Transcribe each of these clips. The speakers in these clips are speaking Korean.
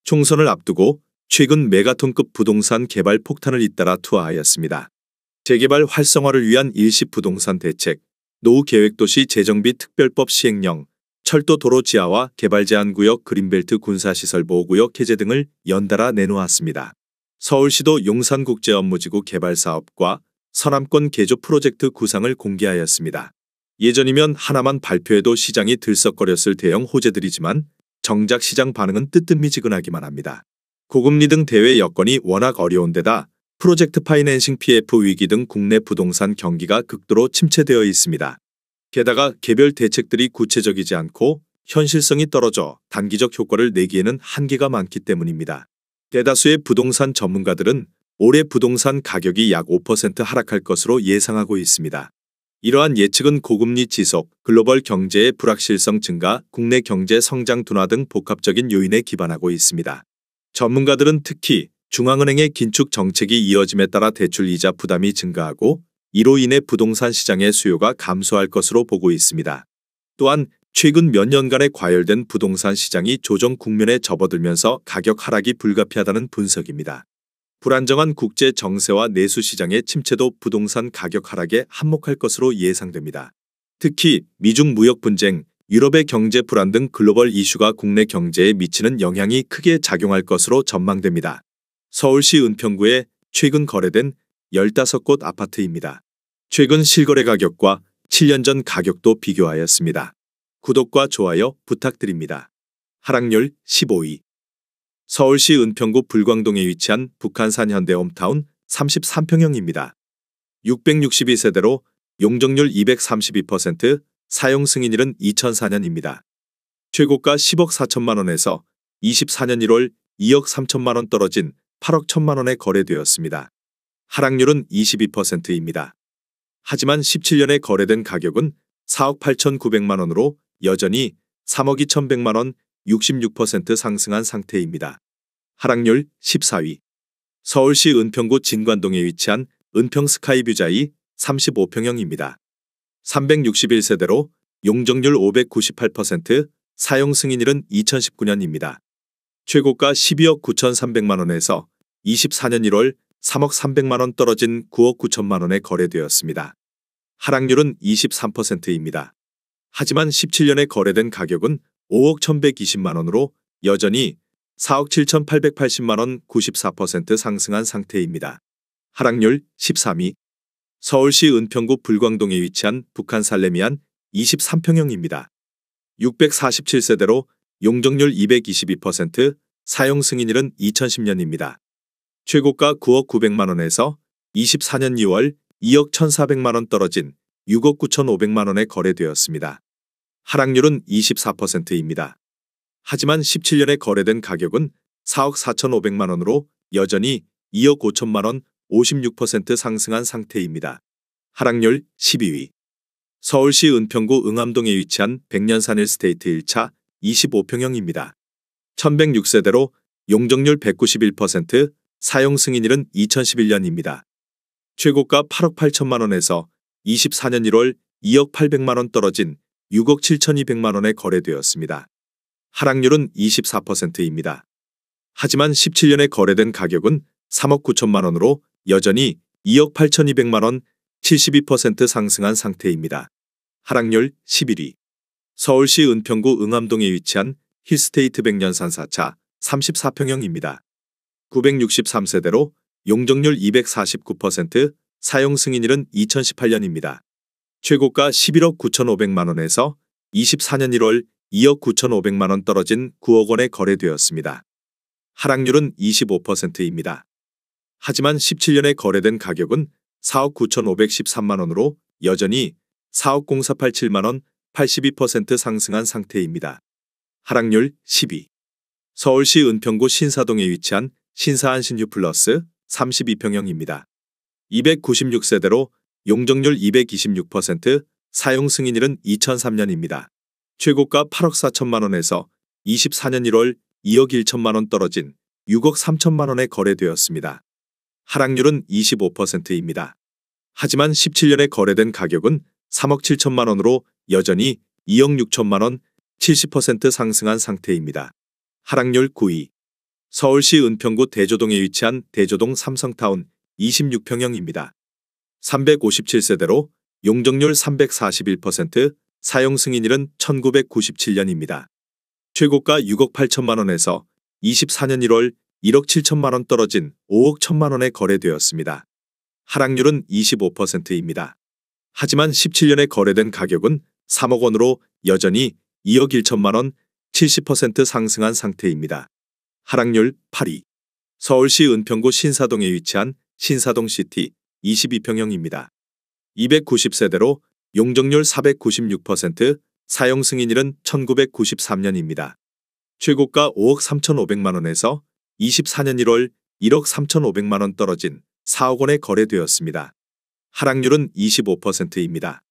총선을 앞두고 최근 메가톤급 부동산 개발 폭탄을 잇따라 투하하였습니다. 재개발 활성화를 위한 일시 부동산 대책, 노후 계획도시 재정비 특별법 시행령, 철도 도로 지하화 개발 제한구역 그린벨트 군사시설 보호구역 해제 등을 연달아 내놓았습니다. 서울시도 용산국제업무지구 개발 사업과 서남권 개조 프로젝트 구상을 공개하였습니다. 예전이면 하나만 발표해도 시장이 들썩거렸을 대형 호재들이지만 정작 시장 반응은 뜨뜻미지근하기만 합니다. 고금리 등 대외 여건이 워낙 어려운 데다 프로젝트 파이낸싱 PF 위기 등 국내 부동산 경기가 극도로 침체되어 있습니다. 게다가 개별 대책들이 구체적이지 않고 현실성이 떨어져 단기적 효과를 내기에는 한계가 많기 때문입니다. 대다수의 부동산 전문가들은 올해 부동산 가격이 약 5% 하락할 것으로 예상하고 있습니다. 이러한 예측은 고금리 지속, 글로벌 경제의 불확실성 증가, 국내 경제 성장 둔화 등 복합적인 요인에 기반하고 있습니다. 전문가들은 특히 중앙은행의 긴축 정책이 이어짐에 따라 대출 이자 부담이 증가하고 이로 인해 부동산 시장의 수요가 감소할 것으로 보고 있습니다. 또한 최근 몇 년간의 과열된 부동산 시장이 조정 국면에 접어들면서 가격 하락이 불가피하다는 분석입니다. 불안정한 국제 정세와 내수 시장의 침체도 부동산 가격 하락에 한몫할 것으로 예상됩니다. 특히 미중 무역 분쟁, 유럽의 경제 불안 등 글로벌 이슈가 국내 경제에 미치는 영향이 크게 작용할 것으로 전망됩니다. 서울시 은평구에 최근 거래된 15곳 아파트입니다. 최근 실거래 가격과 7년 전 가격도 비교하였습니다. 구독과 좋아요 부탁드립니다. 하락률 15위. 서울시 은평구 불광동에 위치한 북한산 현대홈타운 33평형입니다. 662세대로 용적률 232%, 사용 승인일은 2004년입니다. 최고가 10억 4천만 원에서 24년 1월 2억 3천만 원 떨어진 8억 1천만 원에 거래되었습니다. 하락률은 22%입니다. 하지만 17년에 거래된 가격은 4억 8,900만 원으로 여전히 3억 2,100만 원 66% 상승한 상태입니다. 하락률 14위. 서울시 은평구 진관동에 위치한 은평스카이뷰자이 35평형입니다. 361세대로 용적률 598%, 사용 승인일은 2019년입니다. 최고가 12억 9,300만 원에서 24년 1월 3억 300만 원 떨어진 9억 9천만 원에 거래되었습니다. 하락률은 23%입니다. 하지만 17년에 거래된 가격은 5억 1,120만 원으로 여전히 4억 7,880만 원 94% 상승한 상태입니다. 하락률 13위. 서울시 은평구 불광동에 위치한 북한 살레미안 23평형입니다. 647세대로 용적률 222%, 사용 승인일은 2010년입니다. 최고가 9억 900만 원에서 24년 2월 2억 1,400만 원 떨어진 6억 9,500만 원에 거래되었습니다. 하락률은 24%입니다. 하지만 17년에 거래된 가격은 4억 4,500만 원으로 여전히 2억 5천만 원 56% 상승한 상태입니다. 하락률 12위. 서울시 은평구 응암동에 위치한 백년산 일스테이트 1차 25평형입니다. 1106세대로 용적률 191%, 사용 승인일은 2011년입니다. 최고가 8억 8천만 원에서 24년 1월 2억 800만 원 떨어진 6억 7,200만 원에 거래되었습니다. 하락률은 24%입니다. 하지만 17년에 거래된 가격은 3억 9천만 원으로 여전히 2억 8,200만 원 72% 상승한 상태입니다. 하락률 11위. 서울시 은평구 응암동에 위치한 힐스테이트 백년산 4차 34평형입니다. 963세대로 용적률 249%, 사용 승인일은 2018년입니다. 최고가 11억 9,500만 원에서 24년 1월 2억 9,500만 원 떨어진 9억 원에 거래되었습니다. 하락률은 25%입니다. 하지만 17년에 거래된 가격은 4억 9,513만 원으로 여전히 4억 0487만 원 82% 상승한 상태입니다. 하락률 10위. 서울시 은평구 신사동에 위치한 신사한 신유플러스 32평형입니다. 296세대로 용적률 226%, 사용 승인일은 2003년입니다. 최고가 8억 4천만 원에서 24년 1월 2억 1천만 원 떨어진 6억 3천만 원에 거래되었습니다. 하락률은 25%입니다. 하지만 17년에 거래된 가격은 3억 7천만 원으로 여전히 2억 6천만 원 70% 상승한 상태입니다. 하락률 9위. 서울시 은평구 대조동에 위치한 대조동 삼성타운 26평형입니다. 357세대로 용적률 341%, 사용 승인일은 1997년입니다. 최고가 6억 8천만 원에서 24년 1월 1억 7천만 원 떨어진 5억 1천만 원에 거래되었습니다. 하락률은 25%입니다. 하지만 17년에 거래된 가격은 3억 원으로 여전히 2억 1천만 원, 70% 상승한 상태입니다. 하락률 8위. 서울시 은평구 신사동에 위치한 신사동시티 22평형입니다. 290세대로 용적률 496%, 사용 승인일은 1993년입니다. 최고가 5억 3,500만 원에서 24년 1월 1억 3,500만 원 떨어진 4억 원에 거래되었습니다. 하락률은 25%입니다.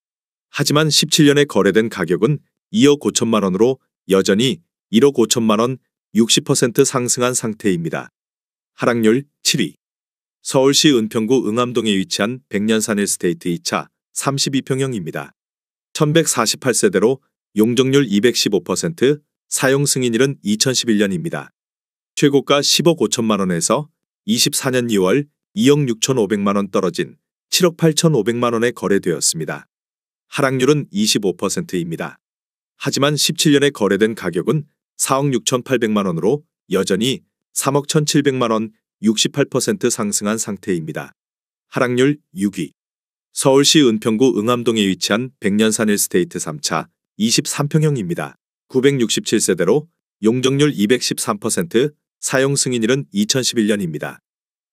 하지만 17년에 거래된 가격은 2억 5천만 원으로 여전히 1억 5천만 원, 60% 상승한 상태입니다. 하락률 7위. 서울시 은평구 응암동에 위치한 백년산 일스테이트 2차 32평형입니다. 1148세대로 용적률 215%, 사용 승인일은 2011년입니다. 최고가 10억 5천만 원에서 24년 2월 2억 6,500만 원 떨어진 7억 8,500만 원에 거래되었습니다. 하락률은 25%입니다. 하지만 17년에 거래된 가격은 4억 6,800만 원으로 여전히 3억 1,700만 원, 68% 상승한 상태입니다. 하락률 6위. 서울시 은평구 응암동에 위치한 백년산 일스테이트 3차 23평형입니다. 967세대로 용적률 213%, 사용 승인일은 2011년입니다.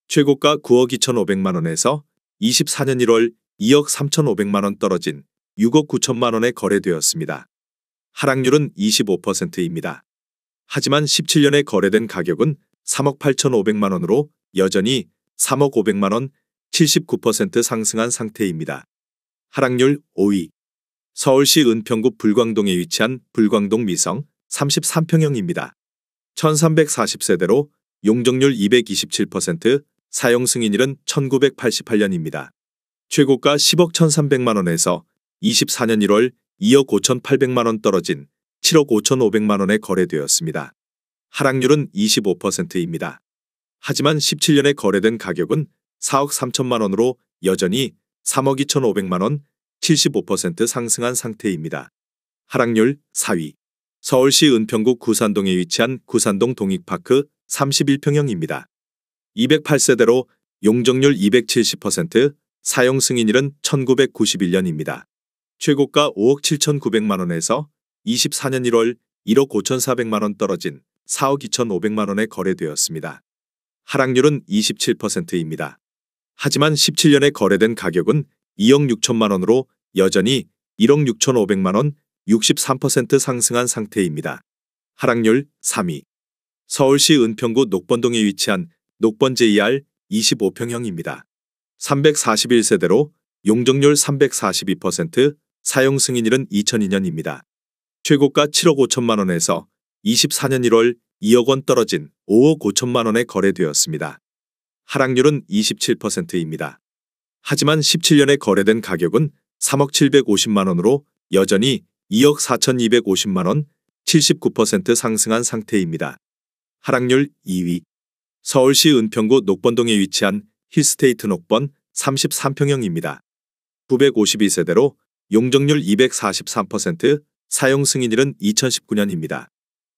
최고가 9억 2,500만 원에서 24년 1월 2억 3,500만 원 떨어진 6억 9천만 원에 거래되었습니다. 하락률은 25%입니다. 하지만 17년에 거래된 가격은 3억 8,500만 원으로 여전히 3억 500만 원, 79% 상승한 상태입니다. 하락률 5위. 서울시 은평구 불광동에 위치한 불광동 미성 33평형입니다. 1340세대로 용적률 227%, 사용 승인일은 1988년입니다. 최고가 10억 1,300만 원에서 24년 1월 2억 5,800만 원 떨어진 7억 5,500만 원에 거래되었습니다. 하락률은 25%입니다. 하지만 17년에 거래된 가격은 4억 3천만 원으로 여전히 3억 2,500만 원, 75% 상승한 상태입니다. 하락률 4위. 서울시 은평구 구산동에 위치한 구산동 동익파크 31평형입니다. 208세대로 용적률 270%, 사용 승인일은 1991년입니다. 최고가 5억 7,900만 원에서 24년 1월 1억 5,400만 원 떨어진 4억 2,500만 원에 거래되었습니다. 하락률은 27%입니다. 하지만 17년에 거래된 가격은 2억 6천만 원으로 여전히 1억 6,500만 원, 63% 상승한 상태입니다. 하락률 3위. 서울시 은평구 녹번동에 위치한 녹번 JR 25평형입니다. 341세대로 용적률 342%, 사용 승인일은 2002년입니다. 최고가 7억 5천만 원에서 24년 1월 2억 원 떨어진 5억 5천만 원에 거래되었습니다. 하락률은 27%입니다. 하지만 17년에 거래된 가격은 3억 750만 원으로 여전히 2억 4,250만 원, 79% 상승한 상태입니다. 하락률 2위. 서울시 은평구 녹번동에 위치한 힐스테이트 녹번 33평형입니다. 952세대로 용적률 243%, 사용 승인일은 2019년입니다.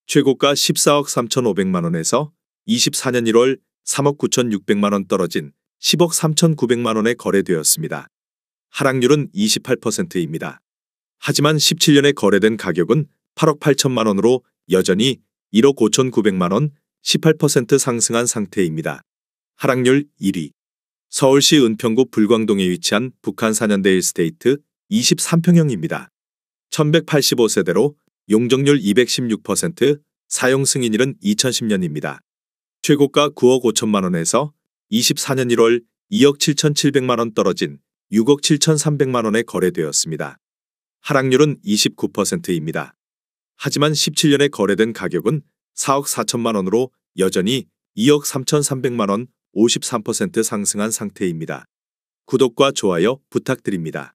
최고가 14억 3,500만 원에서 24년 1월 3억 9,600만 원 떨어진 10억 3,900만 원에 거래되었습니다. 하락률은 28%입니다. 하지만 17년에 거래된 가격은 8억 8천만 원으로 여전히 1억 5,900만 원, 18% 상승한 상태입니다. 하락률 1위. 서울시 은평구 불광동에 위치한 북한산현대 일스테이트 23평형입니다. 1185세대로 용적률 216%, 사용 승인일은 2010년입니다. 최고가 9억 5천만 원에서 24년 1월 2억 7,700만 원 떨어진 6억 7,300만 원에 거래되었습니다. 하락률은 29%입니다. 하지만 17년에 거래된 가격은 4억 4천만 원으로 여전히 2억 3,300만 원, 53% 상승한 상태입니다. 구독과 좋아요 부탁드립니다.